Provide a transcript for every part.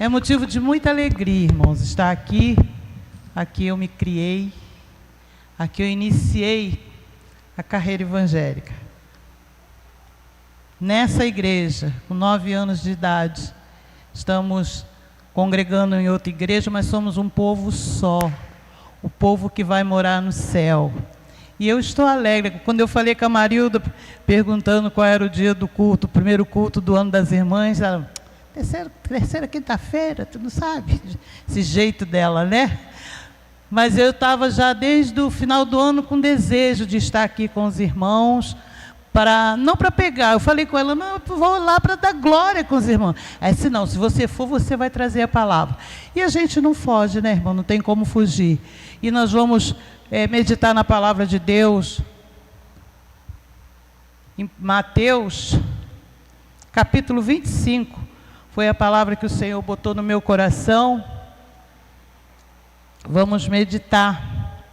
É motivo de muita alegria, irmãos, estar aqui. Aqui eu me criei, aqui eu iniciei a carreira evangélica. Nessa igreja, com 9 anos de idade, estamos congregando em outra igreja, mas somos um povo só, o povo que vai morar no céu. E eu estou alegre. Quando eu falei com a Marilda, perguntando qual era o dia do culto, o primeiro culto do ano das irmãs, ela, terceira quinta-feira, tu não sabe? Esse jeito dela, né? Mas eu estava já desde o final do ano com desejo de estar aqui com os irmãos, não para pegar. Eu falei com ela, não, eu vou lá para dar glória com os irmãos. Aí disse, não, se você for, você vai trazer a palavra. E a gente não foge, né, irmão? Não tem como fugir. E nós vamos meditar na palavra de Deus, em Mateus, capítulo 25. Foi a palavra que o Senhor botou no meu coração. Vamos meditar.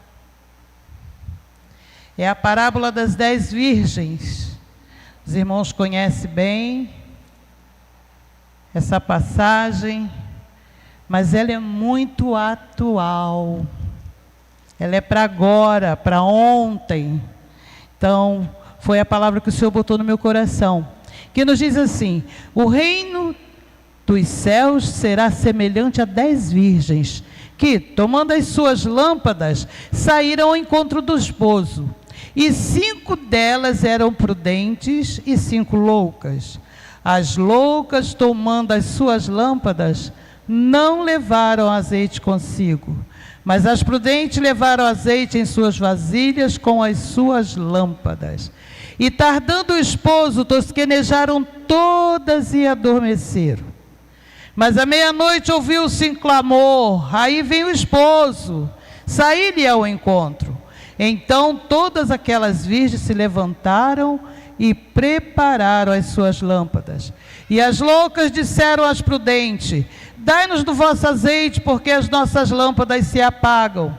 É a parábola das 10 virgens. Os irmãos conhecem bem essa passagem, mas ela é muito atual. Ela é para agora, para ontem. Então, foi a palavra que o Senhor botou no meu coração, que nos diz assim: o reino dos céus será semelhante a 10 virgens, que, tomando as suas lâmpadas, saíram ao encontro do esposo. E 5 delas eram prudentes e 5 loucas. As loucas, tomando as suas lâmpadas, não levaram azeite consigo, mas as prudentes levaram azeite em suas vasilhas com as suas lâmpadas. E tardando o esposo, tosquenejaram todas e adormeceram. Mas à meia-noite ouviu-se um clamor, aí vem o esposo, saí-lhe ao encontro. Então todas aquelas virgens se levantaram e prepararam as suas lâmpadas. E as loucas disseram às prudentes: dai-nos do vosso azeite, porque as nossas lâmpadas se apagam.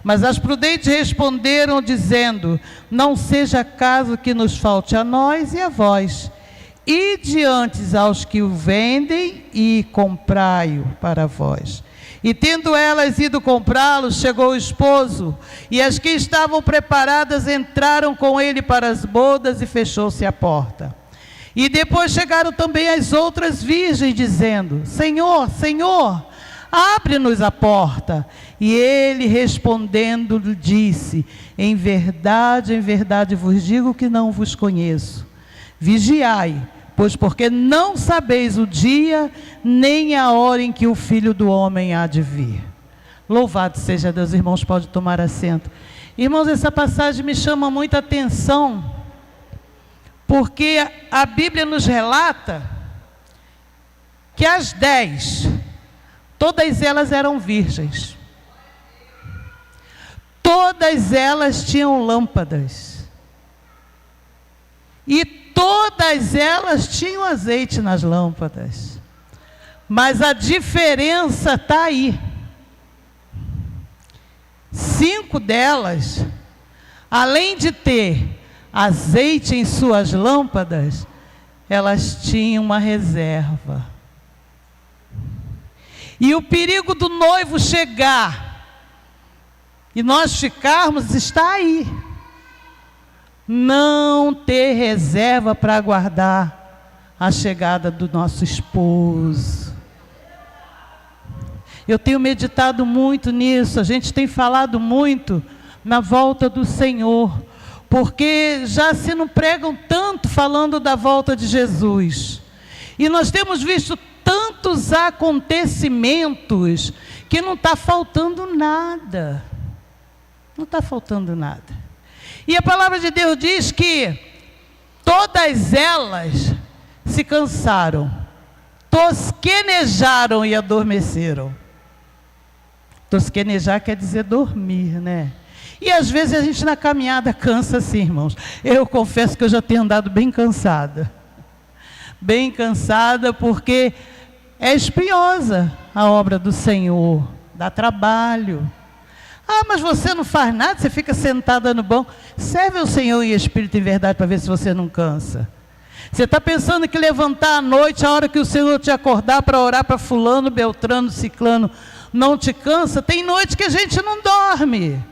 Mas as prudentes responderam, dizendo: não seja caso que nos falte a nós e a vós. Ide antes aos que o vendem e comprai-o para vós. E tendo elas ido comprá-lo, chegou o esposo, e as que estavam preparadas entraram com ele para as bodas, e fechou-se a porta. E depois chegaram também as outras virgens, dizendo: Senhor, Senhor, abre-nos a porta. E ele respondendo disse: em verdade vos digo que não vos conheço. Vigiai, pois porque não sabeis o dia, nem a hora em que o Filho do Homem há de vir. Louvado seja Deus. Irmãos, pode tomar assento. Irmãos, essa passagem me chama muita atenção, porque a Bíblia nos relata que as 10, todas elas eram virgens. Todas elas tinham lâmpadas. E todas elas tinham azeite nas lâmpadas. Mas a diferença está aí. 5 delas, além de ter azeite em suas lâmpadas, elas tinham uma reserva. E o perigo do noivo chegar e nós ficarmos está aí. Não ter reserva para aguardar a chegada do nosso esposo. Eu tenho meditado muito nisso, a gente tem falado muito na volta do Senhor, porque já se não pregam tanto falando da volta de Jesus. E nós temos visto tantos acontecimentos que não está faltando nada. Não está faltando nada. E a palavra de Deus diz que todas elas se cansaram, tosquenejaram e adormeceram. Tosquenejar quer dizer dormir, né? E às vezes a gente na caminhada cansa assim, irmãos. Eu confesso que eu já tenho andado bem cansada. Bem cansada, porque é espinhosa a obra do Senhor, dá trabalho. Ah, mas você não faz nada, você fica sentada no banco. Serve ao Senhor em espírito e verdade para ver se você não cansa. Você está pensando que levantar à noite, a hora que o Senhor te acordar para orar para fulano, beltrano, ciclano, não te cansa? Tem noite que a gente não dorme,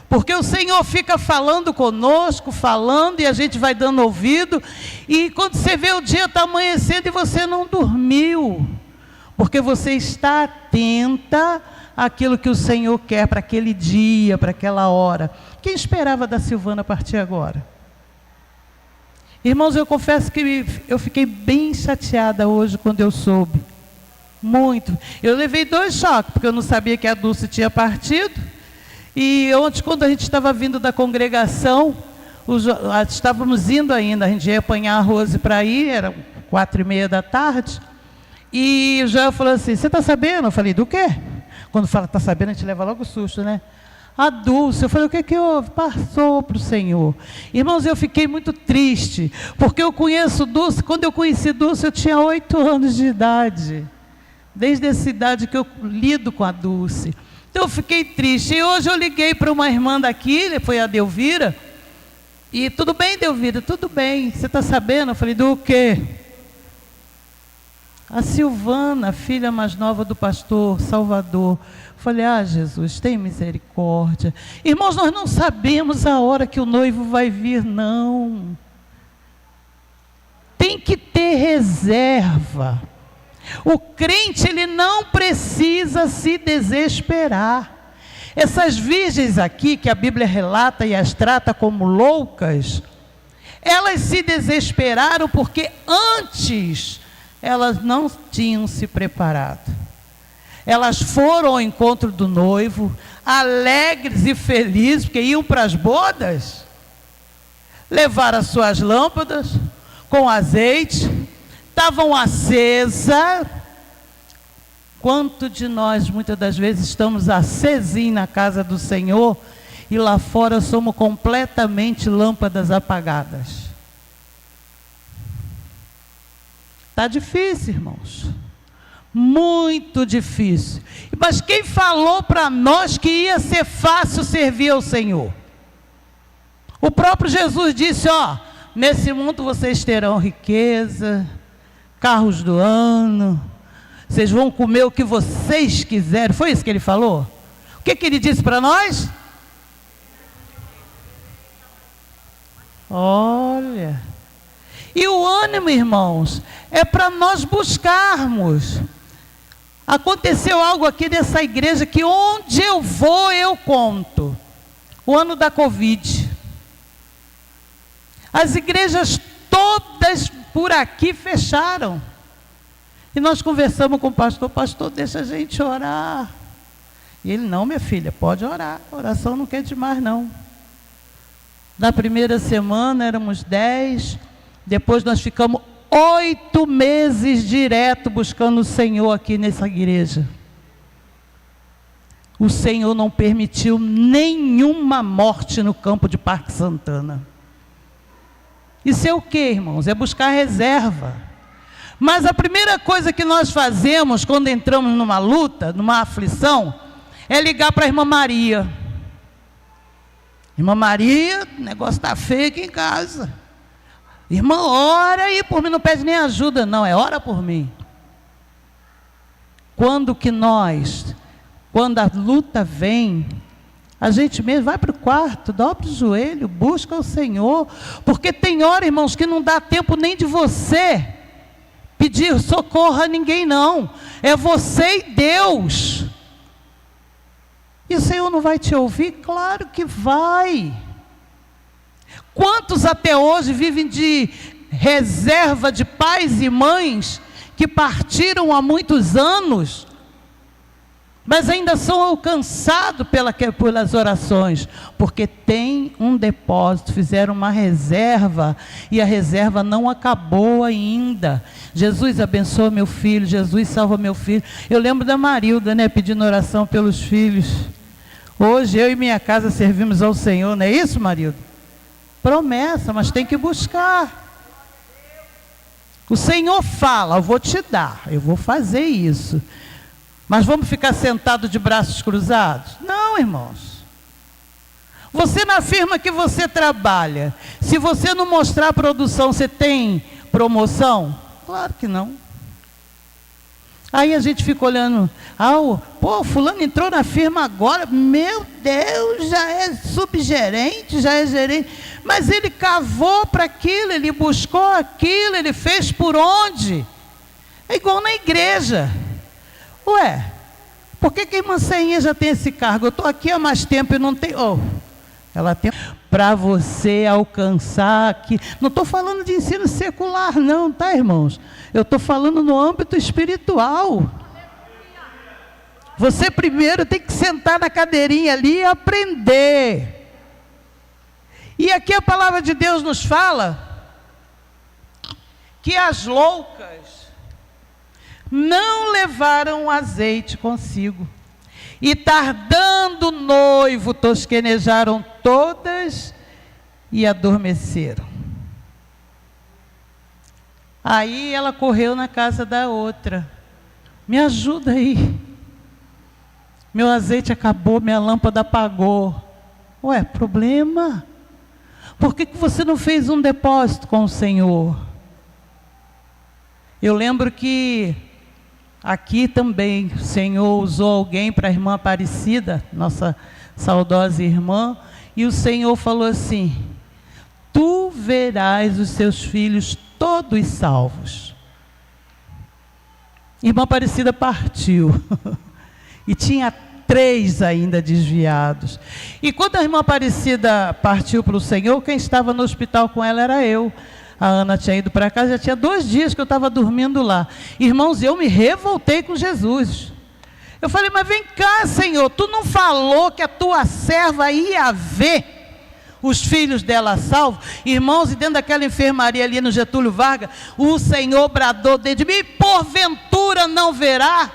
porque o Senhor fica falando conosco, falando, e a gente vai dando ouvido, e quando você vê o dia está amanhecendo e você não dormiu, porque você está atenta àquilo que o Senhor quer para aquele dia, para aquela hora. Quem esperava da Silvana partir agora? Irmãos, eu confesso que eu fiquei bem chateada hoje quando eu soube. Muito. Eu levei 2 choques, porque eu não sabia que a Dulce tinha partido. E ontem, quando a gente estava vindo da congregação, estávamos indo ainda, a gente ia apanhar a Rose para ir, era 4h30 da tarde. E o Joel falou assim: você está sabendo? Eu falei: do quê? Quando fala está sabendo, a gente leva logo o susto, né? A Dulce, eu falei: o que que houve? Passou para o Senhor. Irmãos, eu fiquei muito triste, porque eu conheço Dulce. Quando eu conheci Dulce, eu tinha 8 anos de idade. Desde essa idade que eu lido com a Dulce. Então eu fiquei triste. E hoje eu liguei para uma irmã daqui, foi a Delvira. E tudo bem, Delvira? Tudo bem. Você está sabendo? Eu falei: do quê? A Silvana, filha mais nova do pastor Salvador. Falei: ah, Jesus, tem misericórdia. Irmãos, nós não sabemos a hora que o noivo vai vir, não. Tem que ter reserva. O crente, ele não precisa se desesperar. Essas virgens aqui, que a Bíblia relata e as trata como loucas, elas se desesperaram porque antes elas não tinham se preparado. Elas foram ao encontro do noivo, alegres e felizes, porque iam para as bodas, levaram as suas lâmpadas com azeite, estavam acesas. Quanto de nós, muitas das vezes, estamos acesinhos na casa do Senhor, e lá fora somos completamente lâmpadas apagadas. Está difícil, irmãos. Muito difícil. Mas quem falou para nós que ia ser fácil servir ao Senhor? O próprio Jesus disse: ó, nesse mundo vocês terão riqueza, carros do ano, vocês vão comer o que vocês quiserem. Foi isso que ele falou? O que ele disse para nós? Olha. E o ânimo, irmãos, é para nós buscarmos. Aconteceu algo aqui nessa igreja que onde eu vou eu conto. O ano da Covid. As igrejas todas por aqui fecharam. E nós conversamos com o pastor: pastor, deixa a gente orar. E ele: não, minha filha, pode orar. Oração não quer demais, não. Na primeira semana éramos 10. Depois nós ficamos 8 meses direto buscando o Senhor aqui nessa igreja. O Senhor não permitiu nenhuma morte no campo de Parque Santana. Isso é o que, irmãos? É buscar reserva. Mas a primeira coisa que nós fazemos quando entramos numa luta, numa aflição, é ligar para a irmã Maria. Irmã Maria, o negócio está feio aqui em casa. Irmã, ora aí por mim, não pede nem ajuda, não, é ora por mim. Quando a luta vem, a gente mesmo vai para o quarto, dobra o joelho, busca o Senhor, porque tem hora, irmãos, que não dá tempo nem de você pedir socorro a ninguém, não. É você e Deus. E o Senhor não vai te ouvir? Claro que vai. Quantos até hoje vivem de reserva de pais e mães que partiram há muitos anos, mas ainda são alcançados pelas orações, porque tem um depósito, fizeram uma reserva, e a reserva não acabou ainda. Jesus abençoa meu filho, Jesus salva meu filho. Eu lembro da Marilda, né, pedindo oração pelos filhos. Hoje eu e minha casa servimos ao Senhor, não é isso, Marilda? Promessa, mas tem que buscar. O Senhor fala: eu vou te dar, eu vou fazer isso. Mas vamos ficar sentados de braços cruzados? Não, irmãos. Você na firma que você trabalha, se você não mostrar a produção, você tem promoção? Claro que não. Aí a gente fica olhando, fulano entrou na firma agora, meu Deus, já é subgerente, já é gerente, mas ele cavou para aquilo, ele buscou aquilo, ele fez por onde? É igual na igreja. Ué, por que a irmã Ceinha já tem esse cargo? Eu estou aqui há mais tempo e não tenho. Ela tem para você alcançar aqui. Não estou falando de ensino secular não, tá, irmãos? Eu estou falando no âmbito espiritual. Você primeiro tem que sentar na cadeirinha ali e aprender. E aqui a palavra de Deus nos fala que as loucas não levaram azeite consigo. E tardando o noivo, tosquenejaram todas e adormeceram. Aí ela correu na casa da outra. Me ajuda aí. Meu azeite acabou, minha lâmpada apagou. Ué, problema? Por que você não fez um depósito com o Senhor? Eu lembro que aqui também o Senhor usou alguém para a irmã Aparecida, nossa saudosa irmã, e o Senhor falou assim: tu verás os seus filhos todos salvos. Irmã Aparecida partiu, e tinha 3 ainda desviados. E quando a irmã Aparecida partiu para o Senhor, quem estava no hospital com ela era eu. A Ana tinha ido para casa, já tinha 2 dias que eu estava dormindo lá. Irmãos, eu me revoltei com Jesus. Eu falei, mas vem cá, Senhor, tu não falou que a tua serva ia ver os filhos dela salvos? Irmãos, e dentro daquela enfermaria ali no Getúlio Vargas, o Senhor bradou dentro de mim, porventura não verá?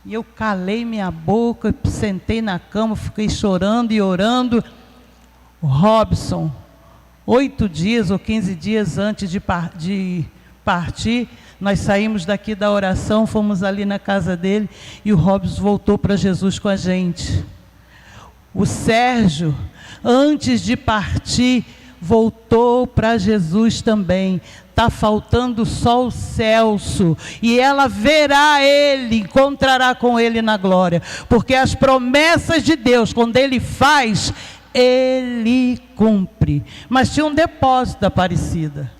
E eu calei minha boca, sentei na cama, fiquei chorando e orando. O Robson, 8 dias ou 15 dias antes de partir, nós saímos daqui da oração, fomos ali na casa dele, e o Robson voltou para Jesus com a gente. O Sérgio, antes de partir, voltou para Jesus também. Está faltando só o Celso, e ela verá ele, encontrará com ele na glória, porque as promessas de Deus, quando ele faz, ele cumpre. Mas tinha um depósito da Aparecida.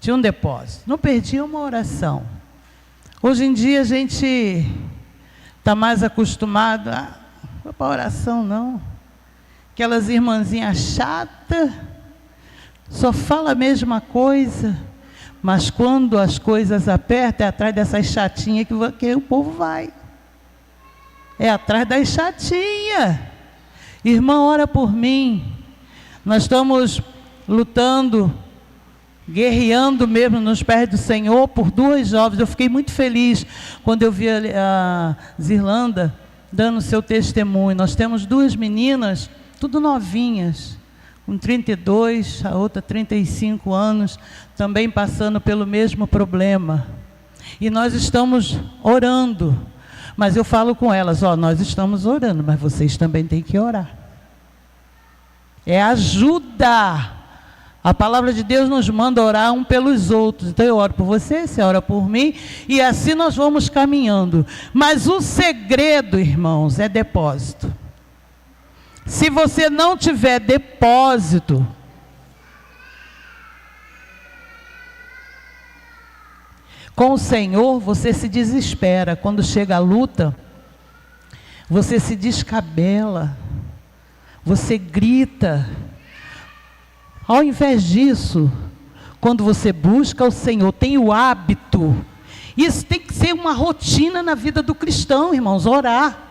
Tinha um depósito. Não perdia uma oração. Hoje em dia a gente está mais acostumado a não para oração não. Aquelas irmãzinhas chatas, só fala a mesma coisa. Mas quando as coisas apertam, é atrás dessas chatinhas que o povo vai. É atrás das chatinhas. Irmã, ora por mim. Nós estamos lutando, guerreando mesmo nos pés do Senhor por 2 jovens. Eu fiquei muito feliz quando eu vi a Zirlanda dando seu testemunho. Nós temos 2 meninas, tudo novinhas, com 32, a outra 35 anos, também passando pelo mesmo problema. E nós estamos orando. Mas eu falo com elas, nós estamos orando, mas vocês também têm que orar. É ajuda. A palavra de Deus nos manda orar um pelos outros. Então eu oro por você, você ora por mim, e assim nós vamos caminhando. Mas o segredo, irmãos, é depósito. Se você não tiver depósito, com o Senhor, você se desespera. Quando chega a luta, você se descabela, você grita. Ao invés disso, quando você busca o Senhor, tem o hábito. Isso tem que ser uma rotina na vida do cristão, irmãos, orar.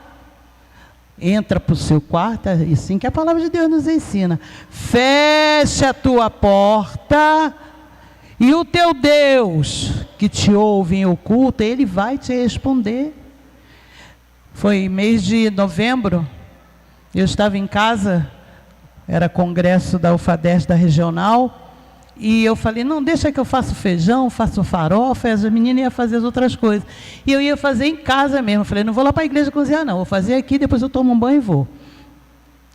Entra para o seu quarto, é assim que a palavra de Deus nos ensina. Feche a tua porta, e o teu Deus, que te ouve em oculto, Ele vai te responder. Foi mês de novembro, eu estava em casa, era congresso da UFADES da regional, e eu falei, não, deixa que eu faço feijão, faço farofa, e as meninas iam fazer as outras coisas. E eu ia fazer em casa mesmo, eu falei, não vou lá para a igreja cozinhar não, vou fazer aqui, depois eu tomo um banho e vou.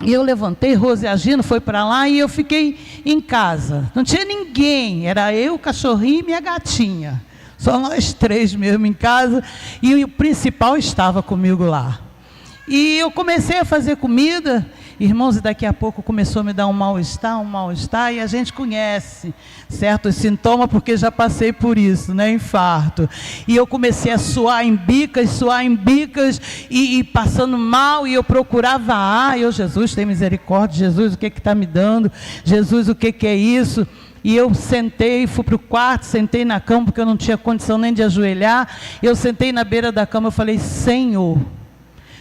E eu levantei, Rose Agino foi para lá e eu fiquei em casa. Não tinha ninguém, era eu, o cachorrinho e minha gatinha. Só nós três mesmo em casa. E o principal estava comigo lá. E eu comecei a fazer comida, irmãos, e daqui a pouco começou a me dar um mal-estar, e a gente conhece certos sintomas, porque já passei por isso, né, infarto. E eu comecei a suar em bicas, e passando mal, e eu procurava Jesus, tem misericórdia, Jesus, o que está me dando? Jesus, o que é isso? E eu sentei, fui para o quarto, sentei na cama, porque eu não tinha condição nem de ajoelhar. Eu sentei na beira da cama, eu falei, Senhor,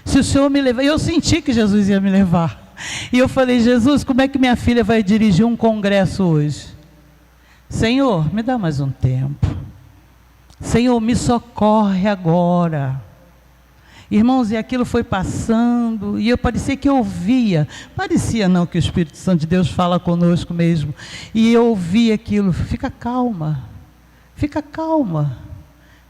se o Senhor me levar, eu senti que Jesus ia me levar. E eu falei, Jesus, como é que minha filha vai dirigir um congresso hoje? Senhor, me dá mais um tempo. Senhor, me socorre agora. Irmãos, e aquilo foi passando, e eu parecia que eu ouvia, parecia não, que o Espírito Santo de Deus fala conosco mesmo, e eu ouvia aquilo, fica calma, fica calma.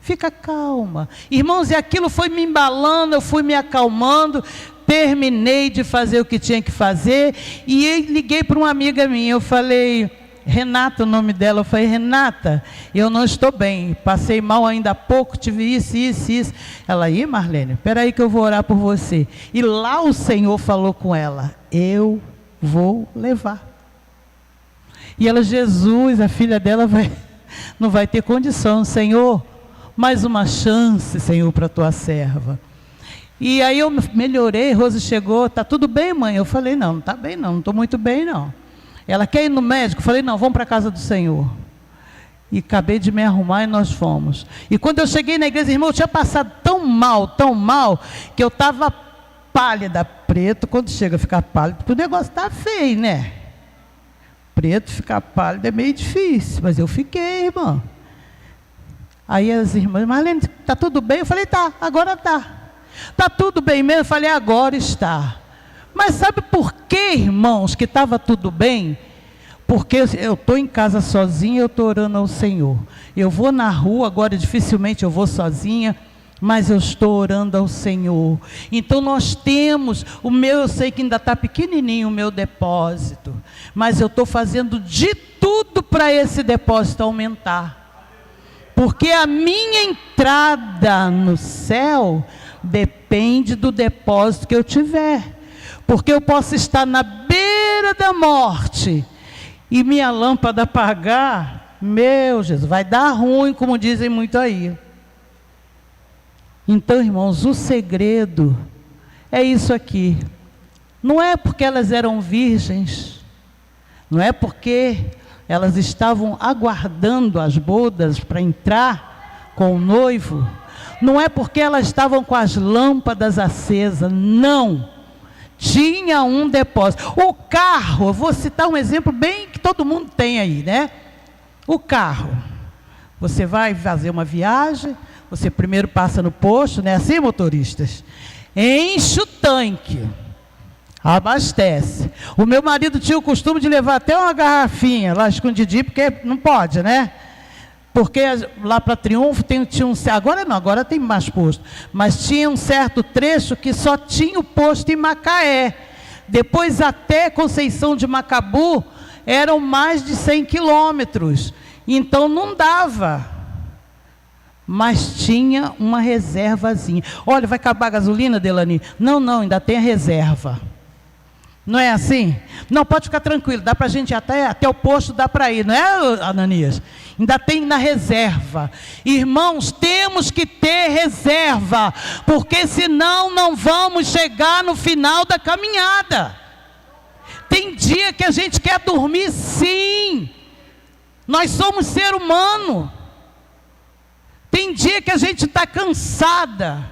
Fica calma. Irmãos, e aquilo foi me embalando, eu fui me acalmando, terminei de fazer o que tinha que fazer, e liguei para uma amiga minha, eu falei, Renata, o nome dela, eu falei, Renata, eu não estou bem, passei mal ainda há pouco, tive isso. Ela, Marlene, espera aí que eu vou orar por você. E lá o Senhor falou com ela, eu vou levar. E ela, Jesus, a filha dela não vai ter condição, Senhor, mais uma chance, Senhor, para a tua serva. E aí eu melhorei, Rose chegou, está tudo bem, mãe? Eu falei, não está bem não estou muito bem não. Ela quer ir no médico? Eu falei, não, vamos para a casa do Senhor. E acabei de me arrumar e nós fomos. E quando eu cheguei na igreja, irmão, eu tinha passado tão mal, que eu estava pálida, preto, quando chega a ficar pálido, porque o negócio está feio, né? Preto, ficar pálido é meio difícil, mas eu fiquei, irmão. Aí as irmãs, Marlene, está tudo bem? Eu falei, tá, agora está. Está tudo bem mesmo? Eu falei, agora está. Mas sabe por que, irmãos, que estava tudo bem? Porque eu estou em casa sozinha, eu estou orando ao Senhor. Eu vou na rua, agora dificilmente eu vou sozinha, mas eu estou orando ao Senhor. Então nós temos, eu sei que ainda está pequenininho o meu depósito, mas eu estou fazendo de tudo para esse depósito aumentar. Porque a minha entrada no céu depende do depósito que eu tiver. Porque eu posso estar na beira da morte e minha lâmpada apagar, meu Jesus, vai dar ruim, como dizem muito aí. Então, irmãos, o segredo é isso aqui. Não é porque elas eram virgens, não é porque elas estavam aguardando as bodas para entrar com o noivo, não é porque elas estavam com as lâmpadas acesas, não. Tinha um depósito. O carro, eu vou citar um exemplo bem que todo mundo tem aí, né? O carro, você vai fazer uma viagem, você primeiro passa no posto, né? Assim, motoristas, enche o tanque, abastece. O meu marido tinha o costume de levar até uma garrafinha lá escondidinha, porque não pode, né? Porque lá para Triunfo tinha agora não, agora tem mais posto, mas tinha um certo trecho que só tinha o posto em Macaé. Depois até Conceição de Macabu eram mais de 100 quilômetros, então não dava, mas tinha uma reservazinha. Olha, vai acabar a gasolina, Delani? Não, ainda tem a reserva. Não é assim? Não, pode ficar tranquilo, dá para a gente ir até o posto, dá para ir, não é, Ananias? Ainda tem na reserva. Irmãos, temos que ter reserva, porque senão não vamos chegar no final da caminhada. Tem dia que a gente quer dormir, sim. Nós somos ser humano. Tem dia que a gente está cansada.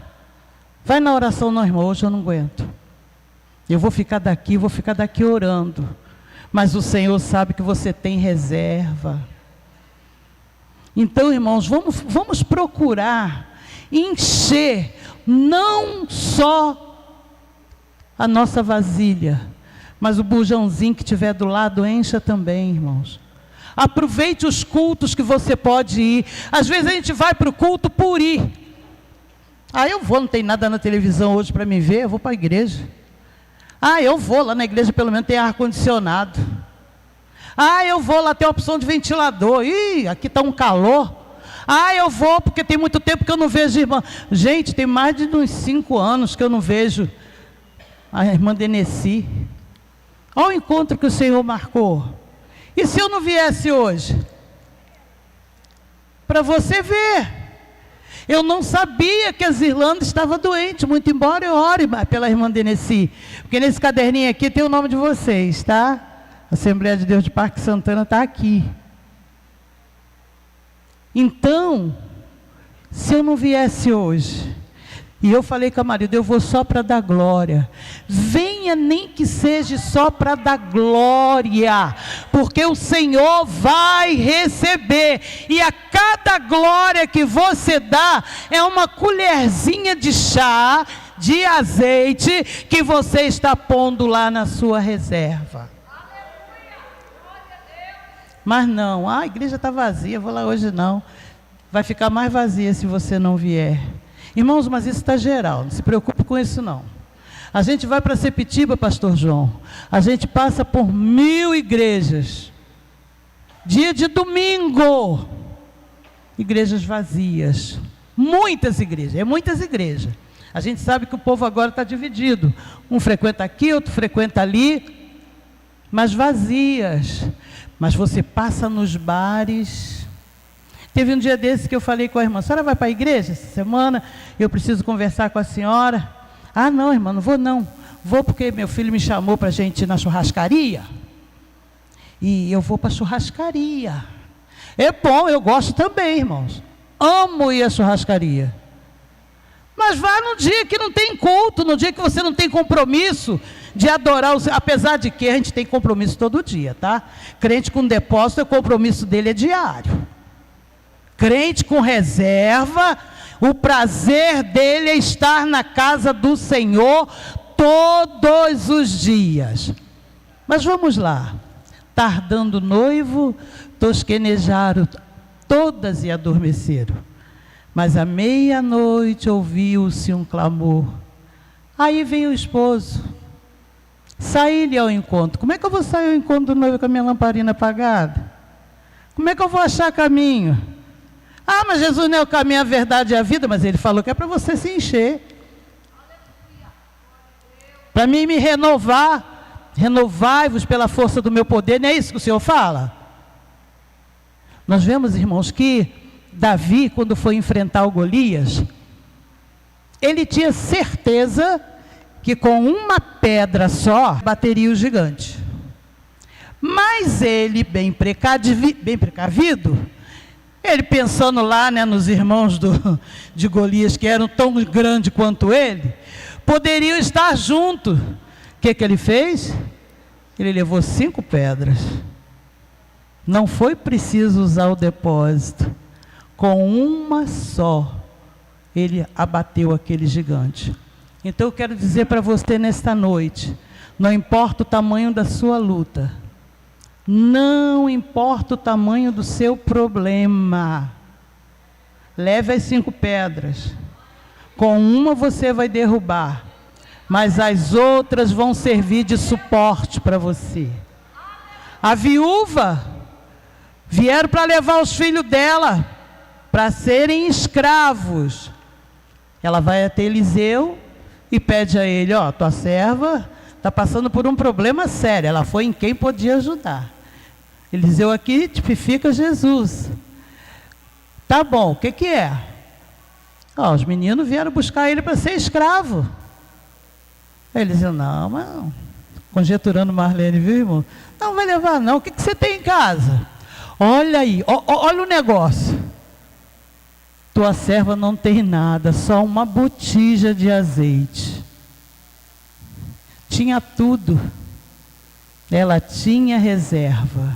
Vai na oração, não, irmão, hoje eu não aguento. Eu vou ficar daqui orando. Mas o Senhor sabe que você tem reserva. Então, irmãos, vamos procurar encher não só a nossa vasilha, mas o bujãozinho que tiver do lado, encha também, irmãos. Aproveite os cultos que você pode ir. Às vezes a gente vai para o culto por ir. Eu vou, não tem nada na televisão hoje para me ver, eu vou para a igreja. Ah, eu vou lá na igreja, pelo menos tem ar-condicionado. Ah, eu vou lá, tem opção de ventilador. Ih, aqui está um calor. Ah, eu vou porque tem muito tempo que eu não vejo irmã. Gente, tem mais de uns 5 anos que eu não vejo a irmã Deneci. Olha o encontro que o Senhor marcou. E se eu não viesse hoje? Para você ver. Eu não sabia que a Zirlanda estava doente, muito embora eu ore pela irmã Deneci. Porque nesse caderninho aqui tem o nome de vocês, tá? A Assembleia de Deus de Parque Santana está aqui. Então, se eu não viesse hoje, e eu falei com a marido, eu vou só para dar glória. Venha, nem que seja só para dar glória, porque o Senhor vai receber. E a cada glória que você dá, é uma colherzinha de chá, de azeite, que você está pondo lá na sua reserva. Mas não, a igreja está vazia, vou lá hoje não. Vai ficar mais vazia se você não vier. Irmãos, mas isso está geral, não se preocupe com isso não. A gente vai para Sepitiba, pastor João, a gente passa por 1000 igrejas. Dia de domingo, igrejas vazias. Muitas igrejas. A gente sabe que o povo agora está dividido. Um frequenta aqui, outro frequenta ali, mas vazias. Mas você passa nos bares. Teve um dia desse que eu falei com a irmã, a senhora vai para a igreja essa semana? Eu preciso conversar com a senhora. Ah, não, irmã, não vou não. Vou porque meu filho me chamou para a gente ir na churrascaria. E eu vou para a churrascaria. É bom, eu gosto também, irmãos. Amo ir à churrascaria. Mas vá no dia que não tem culto, no dia que você não tem compromisso de adorar, apesar de que a gente tem compromisso todo dia, tá? Crente com depósito, o compromisso dele é diário. Crente com reserva, o prazer dele é estar na casa do Senhor todos os dias. Mas vamos lá. Tardando o noivo, tosquenejaram todas e adormeceram. Mas à meia-noite ouviu-se um clamor. Aí veio o esposo. Saí-lhe ao encontro. Como é que eu vou sair ao encontro do noivo com a minha lamparina apagada? Como é que eu vou achar caminho? Ah, mas Jesus não é o caminho, a verdade e a vida. Mas ele falou que é para você se encher. Para mim me renovar. Renovai-vos pela força do meu poder. Não é isso que o Senhor fala? Nós vemos, irmãos, que Davi, quando foi enfrentar o Golias, ele tinha certeza que com uma pedra só bateria o gigante. Mas ele, bem precavido, ele pensando lá, né, nos irmãos de Golias, que eram tão grandes quanto ele, poderiam estar juntos. O que ele fez? Ele levou 5 pedras. Não foi preciso usar o depósito. Com uma só, ele abateu aquele gigante. Então eu quero dizer para você nesta noite, não importa o tamanho da sua luta, não importa o tamanho do seu problema, leve as 5 pedras, com uma você vai derrubar, mas as outras vão servir de suporte para você. A viúva, vieram para levar os filhos dela, para serem escravos. Ela vai até Eliseu e pede a ele, ó, tua serva está passando por um problema sério. Ela foi em quem podia ajudar. Eliseu aqui tipifica Jesus. Tá bom, o que é? Ó, os meninos vieram buscar ele para ser escravo. Aí ele dizia, não, mas não. Conjeturando Marlene, viu, irmão? Não vai levar não, o que você tem em casa? Olha aí, olha o negócio. Tua serva não tem nada, só uma botija de azeite. Tinha tudo. Ela tinha reserva.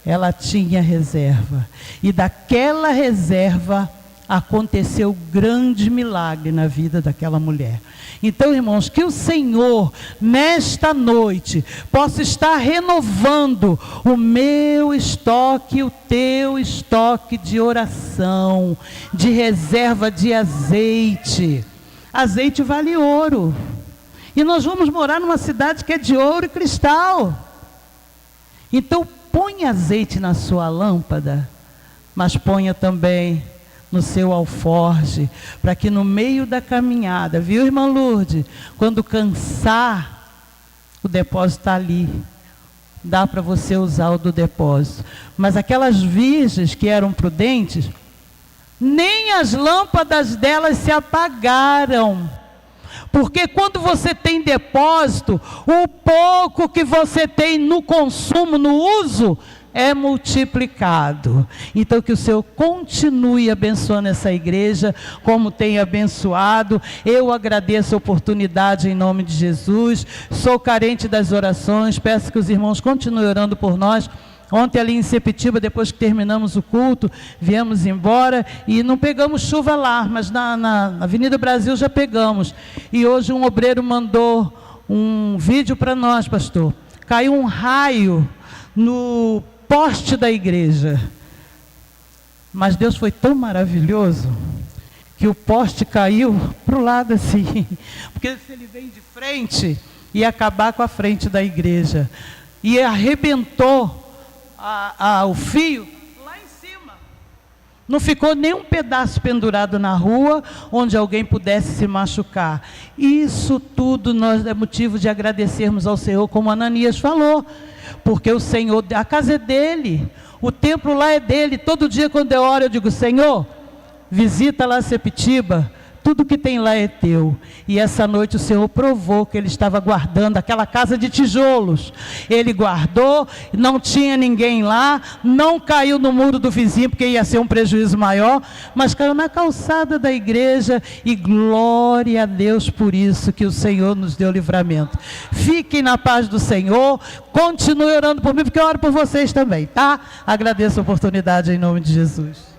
Ela tinha reserva. E daquela reserva aconteceu grande milagre na vida daquela mulher. Então, irmãos, que o Senhor, nesta noite, possa estar renovando o meu estoque, o teu estoque de oração, de reserva de azeite. Azeite vale ouro. E nós vamos morar numa cidade que é de ouro e cristal. Então põe azeite na sua lâmpada, mas ponha também no seu alforje, para que no meio da caminhada, viu, irmã Lourdes? Quando cansar, o depósito está ali. Dá para você usar o do depósito. Mas aquelas virgens que eram prudentes, nem as lâmpadas delas se apagaram. Porque quando você tem depósito, o pouco que você tem no consumo, no uso, é multiplicado. Então que o Senhor continue abençoando essa igreja, como tem abençoado. Eu agradeço a oportunidade em nome de Jesus. Sou carente das orações, peço que os irmãos continuem orando por nós. Ontem ali em Sepetiba, depois que terminamos o culto, viemos embora e não pegamos chuva lá, mas na Avenida Brasil já pegamos. E hoje um obreiro mandou um vídeo para nós, pastor. Caiu um raio no poste da igreja. Mas Deus foi tão maravilhoso que o poste caiu para o lado assim. Porque se ele vem de frente, ia acabar com a frente da igreja. E arrebentou o fio lá em cima. Não ficou nem um pedaço pendurado na rua onde alguém pudesse se machucar. Isso tudo nós é motivo de agradecermos ao Senhor, como Ananias falou, porque o Senhor, a casa é dele, o templo lá é dele. Todo dia quando eu oro eu digo: Senhor, visita lá Sepetiba, tudo que tem lá é teu. E essa noite o Senhor provou que Ele estava guardando aquela casa de tijolos. Ele guardou, não tinha ninguém lá, não caiu no muro do vizinho, porque ia ser um prejuízo maior, mas caiu na calçada da igreja, e glória a Deus por isso, que o Senhor nos deu livramento. Fiquem na paz do Senhor, continue orando por mim, porque eu oro por vocês também, tá? Agradeço a oportunidade em nome de Jesus.